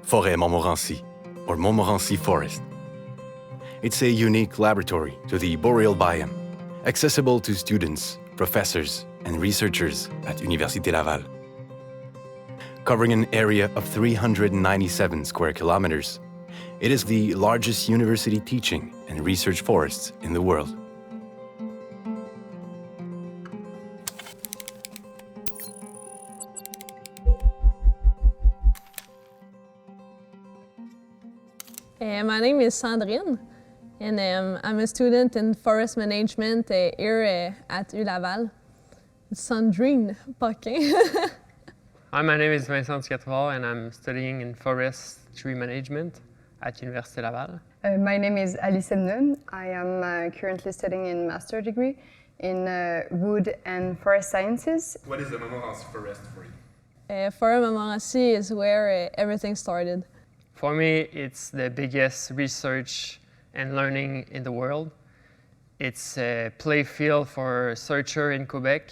Forêt Montmorency, or Montmorency Forest. It's a unique laboratory to the boreal biome, accessible to students, professors, and researchers at Université Laval. Covering an area of 397 square kilometers, it is the largest university teaching and research forest in the world. My name is Sandrine, and I'm a student in forest management here at U Laval. Sandrine Paquin. Hi, my name is Sylvain Jutras, and I'm studying in forestry management at Université Laval. My name is Alice Emnen. I am currently studying in master degree in wood and forest sciences. What is the Montmorency Forest for you? Forêt Montmorency is where everything started. For me, it's the biggest research and learning in the world. It's a play field for researchers in Quebec.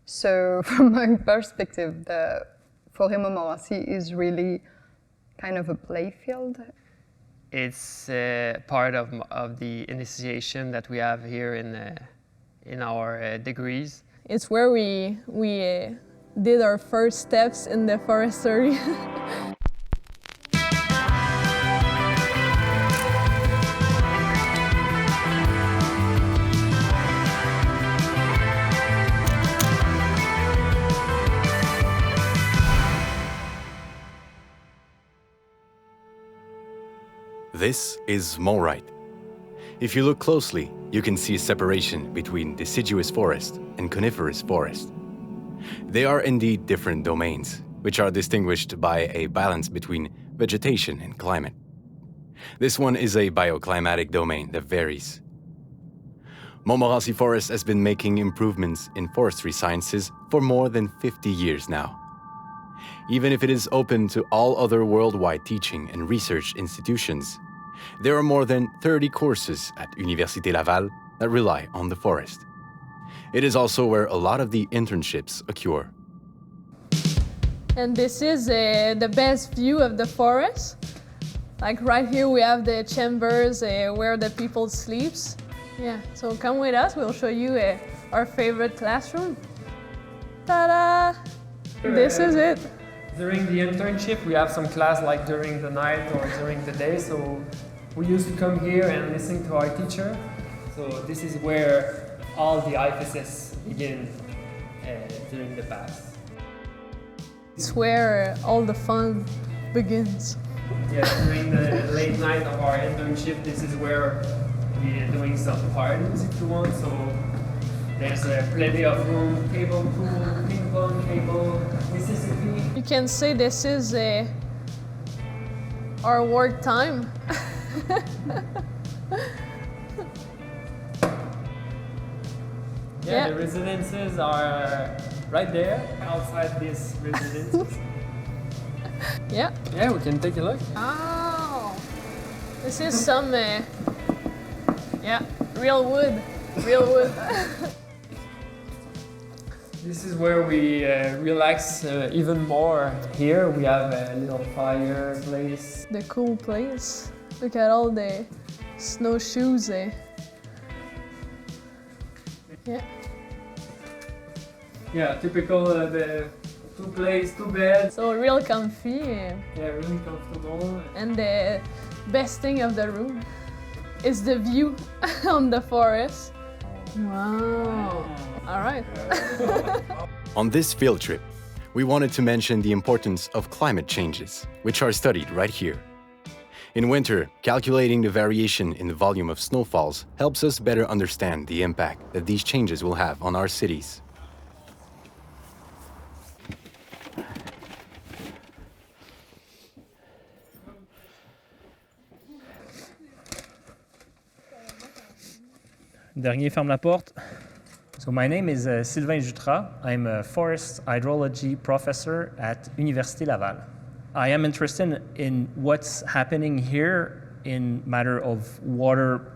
So from my perspective, the Forêt Montmorency is really kind of a play field. It's part of the initiation that we have here in our degrees. It's where we did our first steps in the forestry. This is Moonset. If you look closely, you can see a separation between deciduous forest and coniferous forest. They are indeed different domains, which are distinguished by a balance between vegetation and climate. This one is a bioclimatic domain that varies. Montmorency Forest has been making improvements in forestry sciences for more than 50 years now. Even if it is open to all other worldwide teaching and research institutions, there are more than 30 courses at Université Laval that rely on the forest. It is also where a lot of the internships occur. And this is the best view of the forest. Like right here we have the chambers where the people sleeps. Yeah, so come with us, we'll show you our favorite classroom. Ta-da! This is it. During the internship, we have some class like during the night or during the day, so we used to come here and listen to our teacher. So this is where all the hypotheses begin during the past. It's where all the fun begins. Yeah, during the late night of our internship, this is where we are doing some parties if you want. So there's plenty of room, table, pool, ping pong table, Mississippi. You can say this is our work time. Yeah, the residences are right there, outside these residences. Yeah. Yeah, we can take a look. Oh, this is some, real wood. Real wood. This is where we relax even more. Here we have a little fireplace. The cool place. Look at all the snowshoes. Yeah. Yeah, typical the two beds. So real comfy. Yeah, really comfortable. And the best thing of the room is the view on the forest. Wow. All right. On this field trip, we wanted to mention the importance of climate changes, which are studied right here. In winter, calculating the variation in the volume of snowfalls helps us better understand the impact that these changes will have on our cities. Dernier ferme la porte. So my name is Sylvain Jutras. I'm a forest hydrology professor at Université Laval. I am interested in what's happening here in matter of water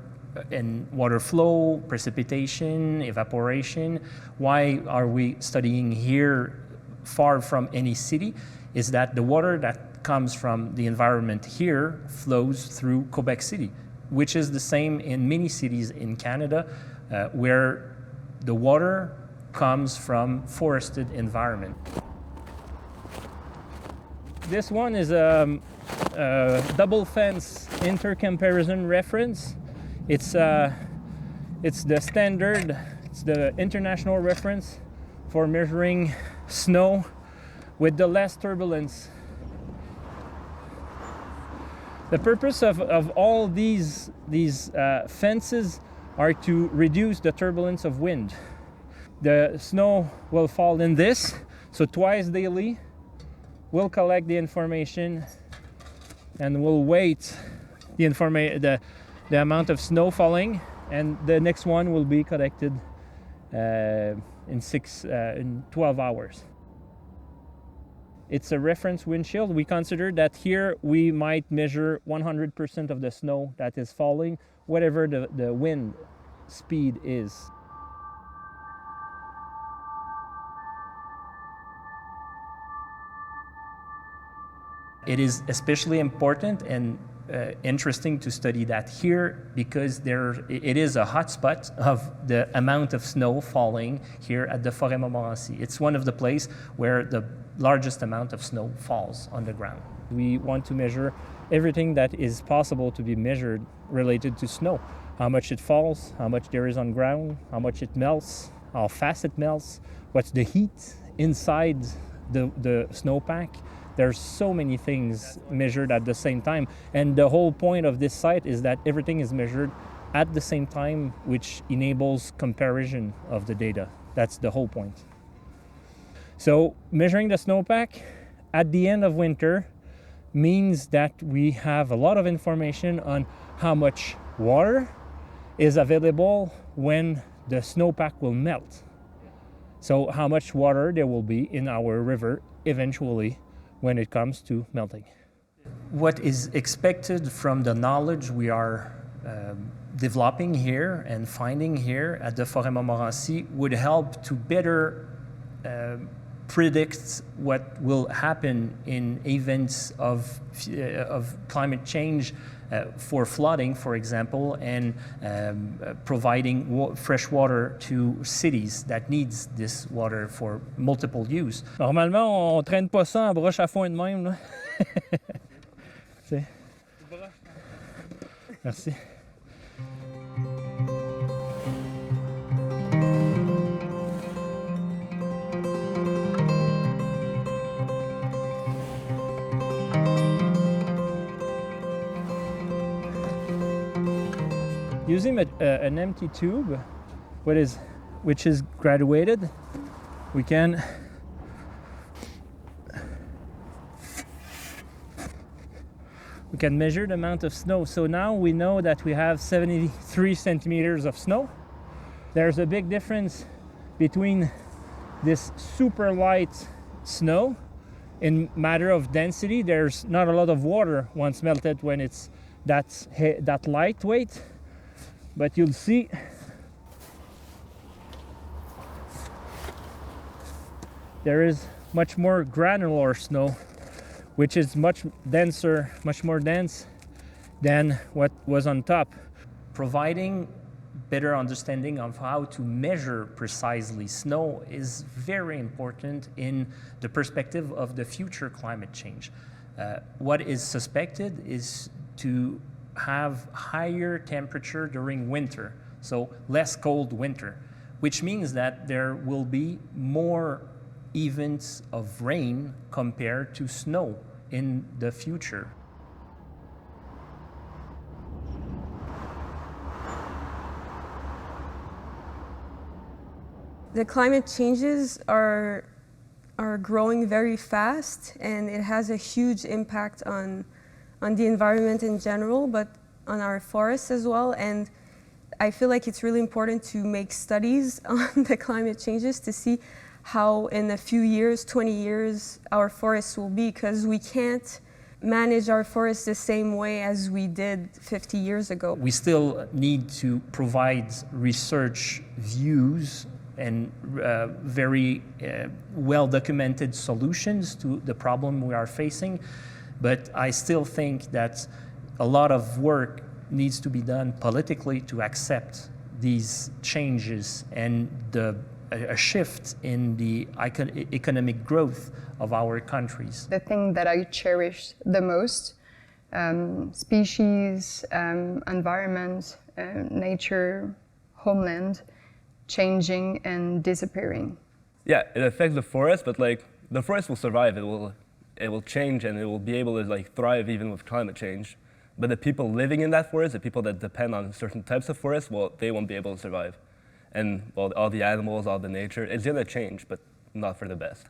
and water flow, precipitation, evaporation. Why are we studying here far from any city? Is that the water that comes from the environment here flows through Quebec City, which is the same in many cities in Canada, where the water comes from forested environment. This one is a double fence intercomparison reference. It's the standard, it's the international reference for measuring snow with the less turbulence. The purpose of all these fences are to reduce the turbulence of wind. The snow will fall in this, so twice daily. We'll collect the information and we'll weight the amount of snow falling, and the next one will be collected in 12 hours. It's a reference windshield. We consider that here we might measure 100% of the snow that is falling, whatever the wind speed is. It is especially important and interesting to study that here because it is a hotspot of the amount of snow falling here at the Forêt Montmorency. It's one of the places where the largest amount of snow falls on the ground. We want to measure everything that is possible to be measured related to snow. How much it falls, how much there is on ground, how much it melts, how fast it melts, what's the heat inside the snowpack. There's so many things measured at the same time. And the whole point of this site is that everything is measured at the same time, which enables comparison of the data. That's the whole point. So measuring the snowpack at the end of winter means that we have a lot of information on how much water is available when the snowpack will melt. So how much water there will be in our river eventually when it comes to melting. What is expected from the knowledge we are developing here and finding here at the Forêt Montmorency would help to better predict what will happen in events of climate change, for flooding, for example, and providing fresh water to cities that needs this water for multiple use. Normalement, on traîne pas ça en broche à foin de même, là. Merci. Using an empty tube, which is graduated, we can measure the amount of snow. So now we know that we have 73 centimeters of snow. There's a big difference between this super light snow in matter of density. There's not a lot of water once melted when it's that lightweight. But you'll see there is much more granular snow, which is much denser, much more dense than what was on top. Providing better understanding of how to measure precisely snow is very important in the perspective of the future climate change. What is suspected is to have higher temperature during winter, so less cold winter, which means that there will be more events of rain compared to snow in the future. The climate changes are growing very fast, and it has a huge impact on the environment in general, but on our forests as well. And I feel like it's really important to make studies on the climate changes to see how in a few years, 20 years, our forests will be, because we can't manage our forests the same way as we did 50 years ago. We still need to provide research views and very well-documented solutions to the problem we are facing. But I still think that a lot of work needs to be done politically to accept these changes and a shift in the economic growth of our countries. The thing that I cherish the most, species, environment, nature, homeland, changing and disappearing. Yeah, it affects the forest, but like the forest will survive. It will change and it will be able to like thrive even with climate change. But the people living in that forest, the people that depend on certain types of forests, well, they won't be able to survive. And well, all the animals, all the nature, it's gonna change, but not for the best.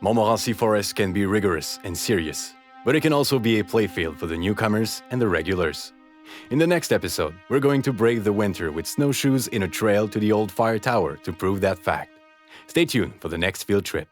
Montmorency Forest can be rigorous and serious, but it can also be a playfield for the newcomers and the regulars. In the next episode, we're going to brave the winter with snowshoes in a trail to the old fire tower to prove that fact. Stay tuned for the next field trip.